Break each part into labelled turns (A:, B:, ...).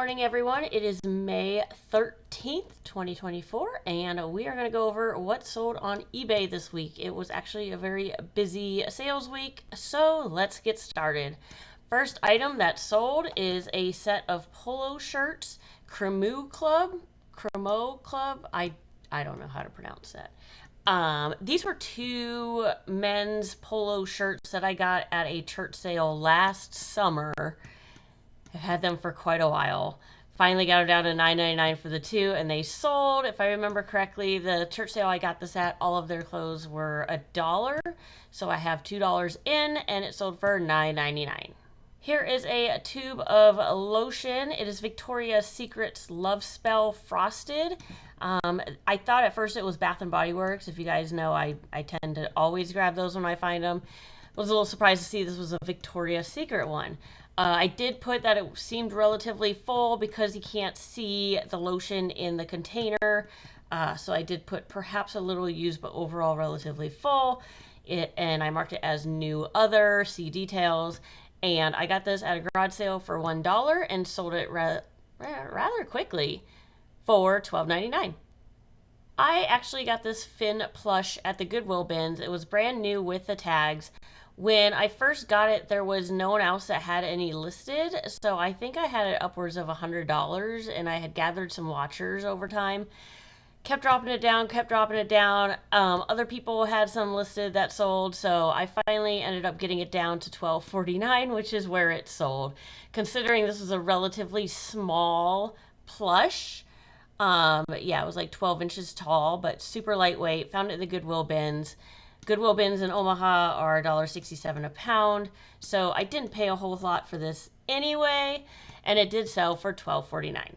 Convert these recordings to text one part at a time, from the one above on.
A: morning, everyone. It is May 13th, 2024, and we are going to go over what sold on eBay this week. It was actually a very busy sales week, so let's get started. First item that sold is a set of polo shirts, Cremo Club. I don't know how to pronounce that. These were two men's polo shirts that I got at a church sale last summer. I've had them for quite a while. Finally got them down to $9.99 for the two, and they sold. If I remember correctly, the church sale I got this at, all of their clothes were $1. So I have $2 in, and it sold for $9.99. Here is a tube of lotion. It is Victoria's Secret's Love Spell Frosted. I thought at first it was Bath and Body Works. If you guys know, I tend to always grab those when I find them. I was a little surprised to see this was a Victoria's Secret one. I did put that it seemed relatively full because you can't see the lotion in the container. So I did put perhaps a little used, but overall relatively full. And I marked it as new other, see details. And I got this at a garage sale for $1 and sold it rather quickly for $12.99. I actually got this Finn plush at the Goodwill bins. It was brand new with the tags. When I first got it, there was no one else that had any listed, so I think I had it upwards of $100, and I had gathered some watchers over time. Kept dropping it down. Other people had some listed that sold, so I finally ended up getting it down to $12.49, which is where it sold. Considering this was a relatively small plush, yeah, it was like 12 inches tall, but super lightweight. Found it in the Goodwill bins. Goodwill bins in Omaha are $1.67 a pound, so I didn't pay a whole lot for this anyway, and it did sell for $12.49.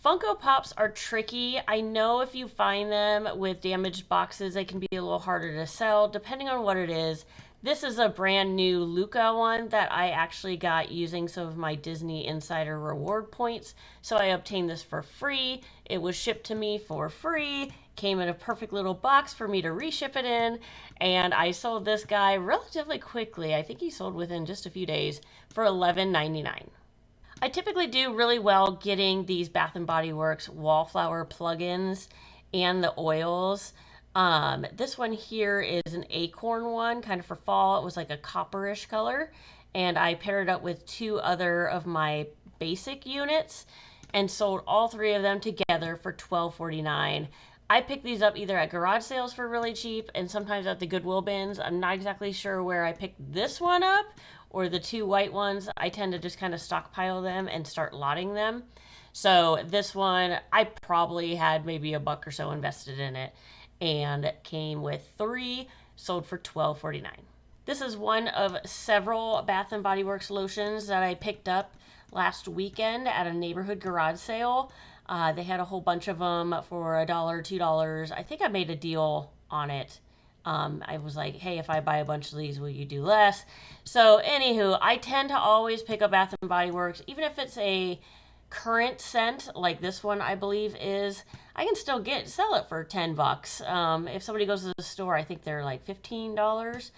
A: Funko Pops are tricky. I know if you find them with damaged boxes, they can be a little harder to sell, depending on what it is. This is a brand new Luca one that I actually got using some of my Disney Insider reward points. So I obtained this for free. It was shipped to me for free. Came in a perfect little box for me to reship it in. And I sold this guy relatively quickly. I think he sold within just a few days for $11.99. I typically do really well getting these Bath and Body Works wallflower plugins and the oils. This one here is an acorn one, kind of for fall. It was like a copperish color, and I paired it up with two other of my basic units and sold all three of them together for $12.49. I picked these up either at garage sales for really cheap and sometimes at the Goodwill bins. I'm not exactly sure where I picked this one up or the two white ones. I tend to just kind of stockpile them and start lotting them. So this one, I probably had maybe $1 or so invested in it, and came with three, sold for $12.49. This is one of several Bath and Body Works lotions that I picked up last weekend at a neighborhood garage sale. They had a whole bunch of them for $1, $2. I think I made a deal on it. I was like, hey, if I buy a bunch of these, will you do less? So anywho, I tend to always pick up Bath and Body Works, even if it's a current scent like this one I believe is. I can still sell it for $10. If somebody goes to the store, I think they're like $15.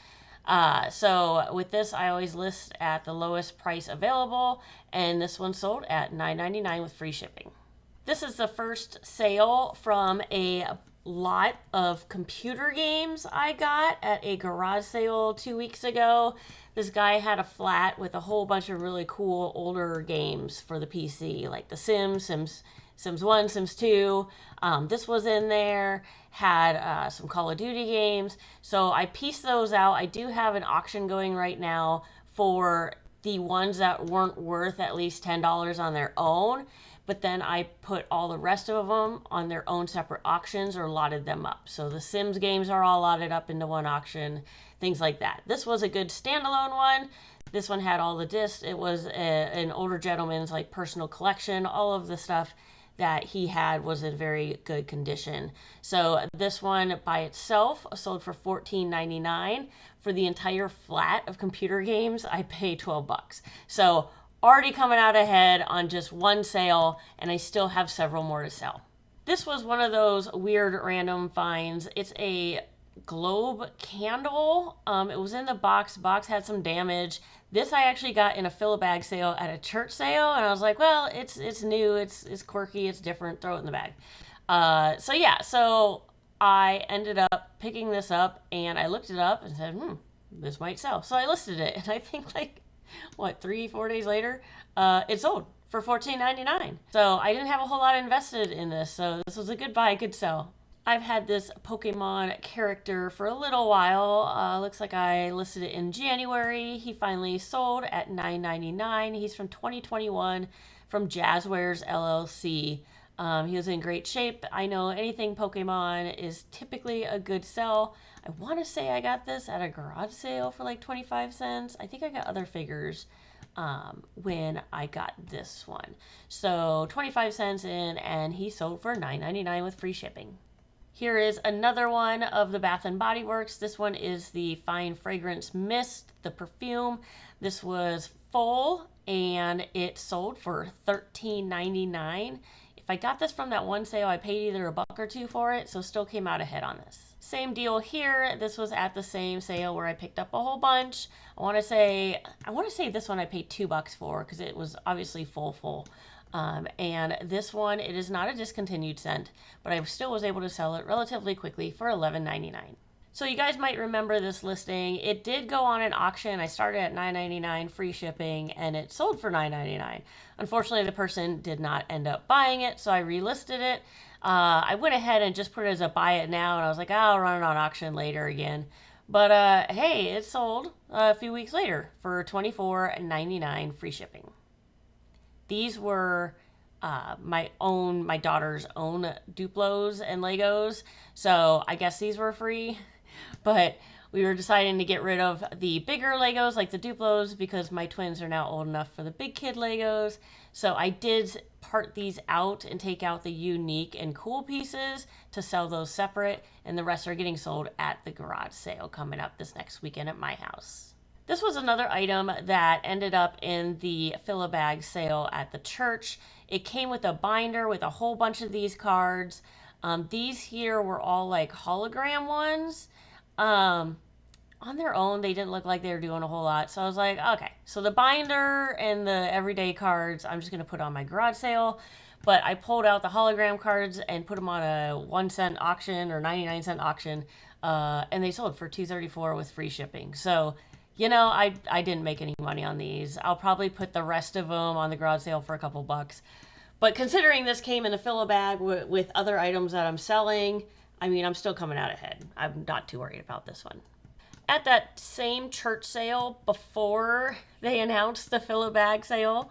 A: So with this, I always list at the lowest price available, and this one sold at $9.99 with free shipping. This is the first sale from a lot of computer games I got at a garage sale 2 weeks ago. This guy had a flat with a whole bunch of really cool older games for the PC, like The Sims 1, Sims 2. This was in there, had some Call of Duty games. So I pieced those out. I do have an auction going right now for the ones that weren't worth at least $10 on their own. But then I put all the rest of them on their own separate auctions or lotted them up. So the Sims games are all lotted up into one auction, things like that. This was a good standalone one. This one had all the discs. It was an older gentleman's like personal collection. All of the stuff that he had was in very good condition. So this one by itself sold for $14.99. For the entire flat of computer games, I paid $12. So already coming out ahead on just one sale, and I still have several more to sell. This was one of those weird random finds. It's a globe candle. It was in the box. The box had some damage. This I actually got in a fill-a-bag sale at a church sale, and I was like, well, it's new, it's quirky, it's different, throw it in the bag. So yeah, so I ended up picking this up, and I looked it up and said, this might sell. So I listed it, and I think like, what, 3-4 days later, it sold for $14.99. So I didn't have a whole lot invested in this, so this was a good buy, good sell. I've had this Pokemon character for a little while. Looks like I listed it in January. He finally sold at $9.99. He's from 2021 from Jazzwares LLC. He was in great shape. I know anything Pokemon is typically a good sell. I want to say I got this at a garage sale for like 25 cents. I think I got other figures when I got this one. So 25 cents in, and he sold for $9.99 with free shipping. Here is another one of the Bath & Body Works. This one is the Fine Fragrance Mist, the perfume. This was full, and it sold for $13.99. If I got this from that one sale, I paid either a buck or two for it, so still came out ahead on this. Same deal here. This was at the same sale where I picked up a whole bunch. I want to say this one I paid $2 for because it was obviously full. And this one, it is not a discontinued scent, but I still was able to sell it relatively quickly for $11.99. So you guys might remember this listing. It did go on an auction. I started at $9.99 free shipping, and it sold for $9.99. Unfortunately, the person did not end up buying it, so I relisted it. I went ahead and just put it as a buy it now, and I was like, I'll run it on auction later again. But hey, it sold a few weeks later for $24.99 free shipping. These were my daughter's own Duplos and Legos, so I guess these were free. But we were deciding to get rid of the bigger Legos like the Duplos because my twins are now old enough for the big kid Legos. So I did part these out and take out the unique and cool pieces to sell those separate, and the rest are getting sold at the garage sale coming up this next weekend at my house. This was another item that ended up in the fill-a-bag sale at the church. It came with a binder with a whole bunch of these cards. These here were all like hologram ones. On their own, they didn't look like they were doing a whole lot. So I was like, okay, so the binder and the everyday cards, I'm just going to put on my garage sale. But I pulled out the hologram cards and put them on a 1-cent auction or 99-cent auction. And they sold for $2.34 with free shipping. So you know, I didn't make any money on these. I'll probably put the rest of them on the garage sale for a couple bucks. But considering this came in a fill-a-bag with other items that I'm selling, I mean, I'm still coming out ahead. I'm not too worried about this one. At that same church sale, before they announced the fill-a-bag sale,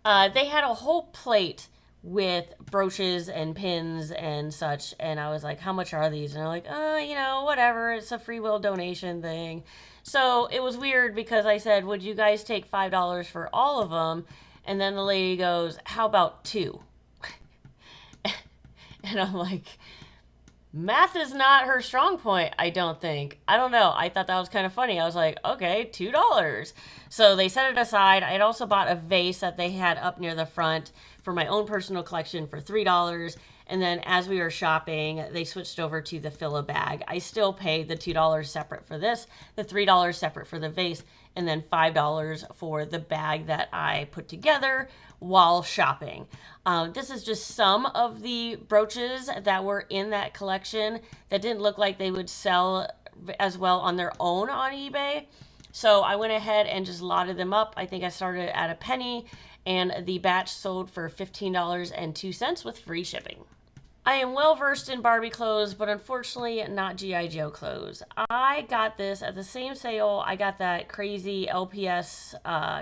A: they had a whole plate with brooches and pins and such. And I was like, how much are these? And they're like, you know, whatever. It's a free will donation thing. So it was weird because I said, would you guys take $5 for all of them? And then the lady goes, how about 2? And I'm like, math is not her strong point, I don't think. I don't know. I thought that was kind of funny. I was like, okay, $2. So they set it aside. I had also bought a vase that they had up near the front for my own personal collection for $3. And then as we were shopping, they switched over to the fill-a-bag. I still paid the $2 separate for this, the $3 separate for the vase, and then $5 for the bag that I put together while shopping. This is just some of the brooches that were in that collection that didn't look like they would sell as well on their own on eBay. So I went ahead and just lotted them up. I think I started at a penny, and the batch sold for $15.02 with free shipping. I am well versed in Barbie clothes, but unfortunately not G.I. Joe clothes. I got this at the same sale. I got that crazy LPS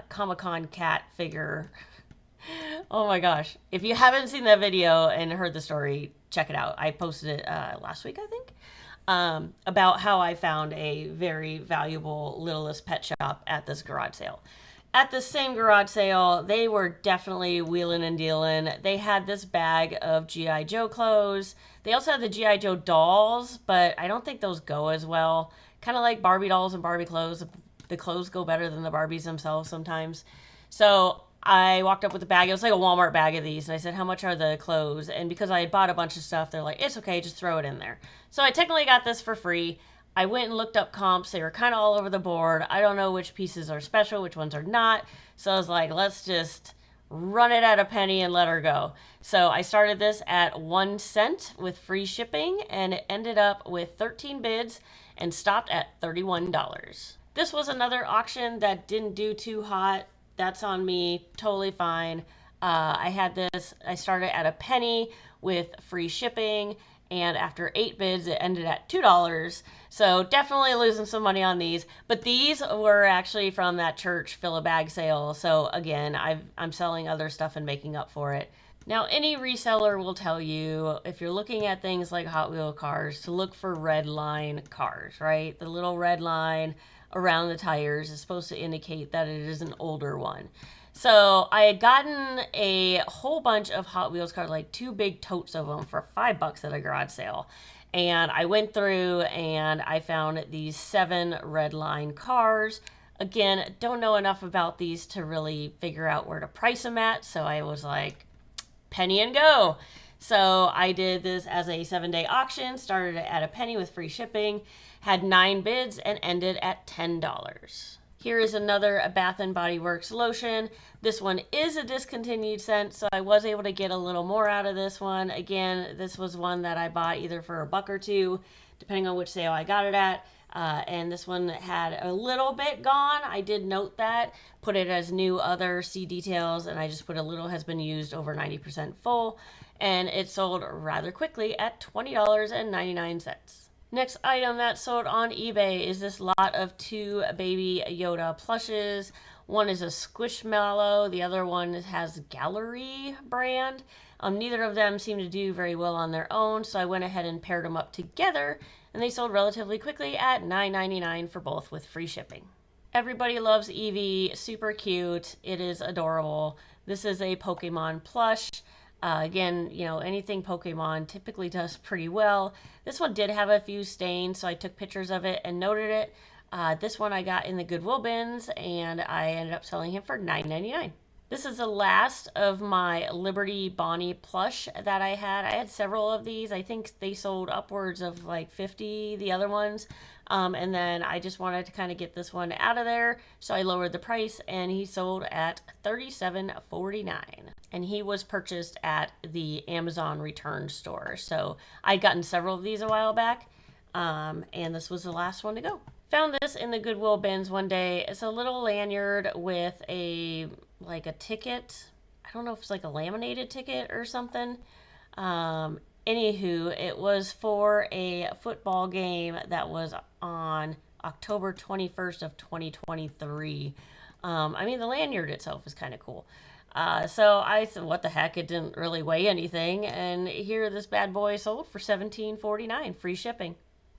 A: Comic-Con cat figure. Oh my gosh. If you haven't seen that video and heard the story, check it out. I posted it last week, I think, about how I found a very valuable Littlest Pet Shop at this garage sale. At the same garage sale, they were definitely wheeling and dealing. They had this bag of G.I. Joe clothes. They also had the G.I. Joe dolls, but I don't think those go as well. Kind of like Barbie dolls and Barbie clothes. The clothes go better than the Barbies themselves sometimes. So I walked up with a bag. It was like a Walmart bag of these. And I said, how much are the clothes? And because I had bought a bunch of stuff, they're like, it's okay, just throw it in there. So I technically got this for free. I went and looked up comps. They were kind of all over the board. I don't know which pieces are special, which ones are not. So I was like, let's just run it at a penny and let her go. So I started this at 1 cent with free shipping, and it ended up with 13 bids and stopped at $31. This was another auction that didn't do too hot. That's on me. Totally fine. I started at a penny with free shipping, and after 8 bids, it ended at $2. So definitely losing some money on these. But these were actually from that church fill-a-bag sale. So again, I'm selling other stuff and making up for it. Now, any reseller will tell you, if you're looking at things like Hot Wheel cars, to look for red line cars, right? The little red line around the tires is supposed to indicate that it is an older one. So I had gotten a whole bunch of Hot Wheels cars, like 2 big totes of them for $5 at a garage sale. And I went through and I found these 7 red line cars. Again, don't know enough about these to really figure out where to price them at. So I was like, penny and go. So I did this as a 7-day auction, started at a penny with free shipping, had 9 bids, and ended at $10. Here is another Bath & Body Works lotion. This one is a discontinued scent, so I was able to get a little more out of this one. Again, this was one that I bought either for $1 or $2, depending on which sale I got it at. And this one had a little bit gone. I did note that, put it as new other, see details, and I just put a little has been used, over 90% full. And it sold rather quickly at $20.99. Next item that sold on eBay is this lot of 2 baby Yoda plushes. One is a Squishmallow, the other one has Gallery brand. Neither of them seem to do very well on their own, so I went ahead and paired them up together, and they sold relatively quickly at $9.99 for both with free shipping. Everybody loves Eevee, super cute, it is adorable. This is a Pokemon plush. Again, you know, anything Pokemon typically does pretty well. This one did have a few stains, so I took pictures of it and noted it. This one I got in the Goodwill bins, and I ended up selling him for $9.99. This is the last of my Liberty Bonnie plush that I had. I had several of these. I think they sold upwards of like 50, the other ones. And then I just wanted to kind of get this one out of there, so I lowered the price, and he sold at $37.49. And he was purchased at the Amazon return store. So I'd gotten several of these a while back, and this was the last one to go. Found this in the Goodwill bins one day. It's a little lanyard with a ticket. I don't know if it's like a laminated ticket or something. Anywho, it was for a football game that was on October 21st of 2023. I mean, the lanyard itself is kind of cool. So I said, what the heck? It didn't really weigh anything. And here this bad boy sold for $17.49, free shipping.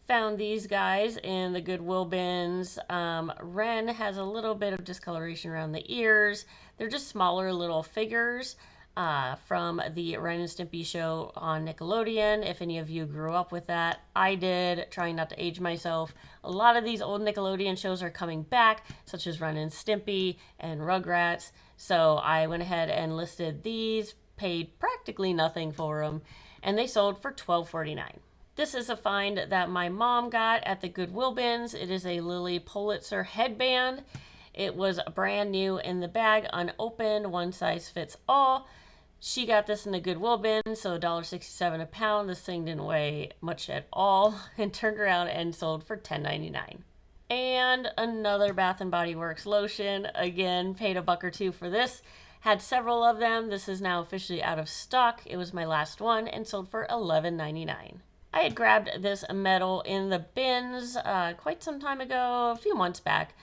A: Found these guys in the Goodwill bins. Ren has a little bit of discoloration around the ears. They're just smaller little figures from the Ren and Stimpy show on Nickelodeon. If any of you grew up with that, I did, trying not to age myself. A lot of these old Nickelodeon shows are coming back, such as Ren and Stimpy and Rugrats. So I went ahead and listed these, paid practically nothing for them, and they sold for $12.49. This is a find that my mom got at the Goodwill bins. It is a Lily Pulitzer headband. It was brand new in the bag, unopened, one size fits all. She got this in the Goodwill bin, so $1.67 a pound. This thing didn't weigh much at all, and turned around and sold for $10.99. And another Bath & Body Works lotion. Again, paid $1 or $2 for this. Had several of them. This is now officially out of stock. It was my last one and sold for $11.99. I had grabbed this metal in the bins quite some time ago, a few months back.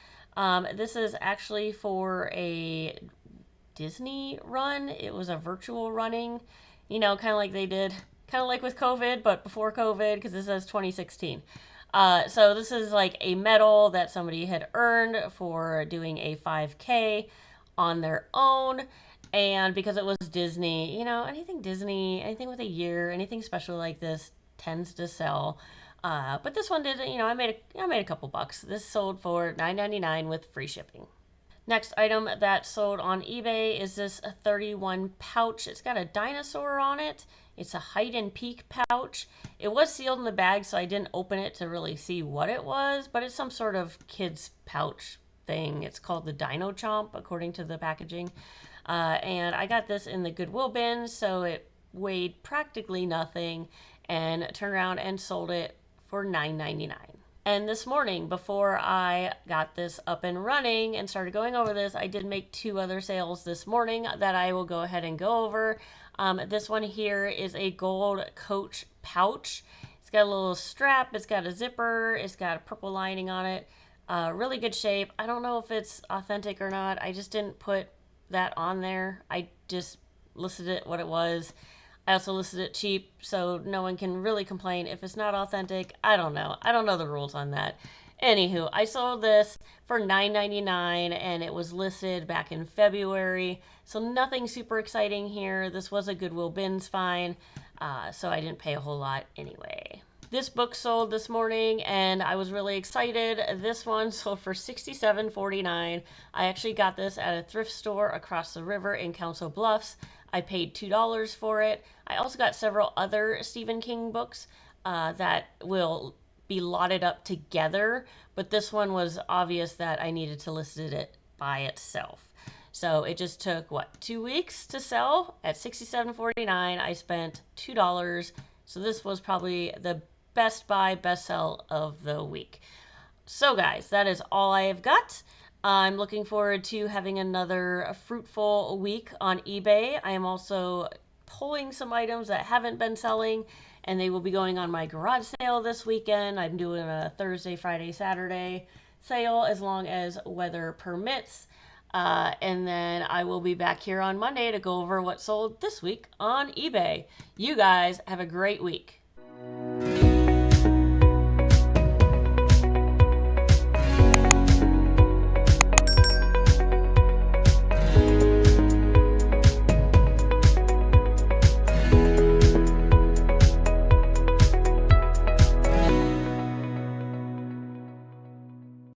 A: This is actually for a Disney run. It was a virtual running, you know, kind of like they did, kind of like with COVID, but before COVID, because this says 2016. So this is like a medal that somebody had earned for doing a 5K on their own. And because it was Disney, you know, anything Disney, anything with a year, anything special like this tends to sell. But this one did, you know, I made a couple bucks. This sold for $9.99 with free shipping. Next item that sold on eBay is this 31 pouch. It's got a dinosaur on it. It's a hide and peek pouch. It was sealed in the bag, so I didn't open it to really see what it was, but it's some sort of kid's pouch thing. It's called the Dino Chomp, according to the packaging. And I got this in the Goodwill bin, so it weighed practically nothing, and turned around and sold it for $9.99. And this morning, before I got this up and running and started going over this, I did make 2 other sales this morning that I will go ahead and go over. This one here is a gold Coach pouch. It's got a little strap, it's got a zipper, it's got a purple lining on it. Really good shape. I don't know if it's authentic or not. I just didn't put that on there. I just listed it what it was. I also listed it cheap, so no one can really complain if it's not authentic. I don't know. I don't know the rules on that. Anywho, I sold this for $9.99 and it was listed back in February. So nothing super exciting here. This was a Goodwill bins find, so I didn't pay a whole lot anyway. This book sold this morning and I was really excited. This one sold for $67.49. I actually got this at a thrift store across the river in Council Bluffs. I paid $2 for it. I also got several other Stephen King books that will be lotted up together, but this one was obvious that I needed to list it by itself. So it just took, 2 weeks to sell at $67.49. I spent $2. So this was probably the best buy, best sell of the week. So guys, that is all I have got. I'm looking forward to having another fruitful week on eBay. I am also pulling some items that haven't been selling, and they will be going on my garage sale this weekend. I'm doing a Thursday, Friday, Saturday sale as long as weather permits. And then I will be back here on Monday to go over what sold this week on eBay. You guys have a great week.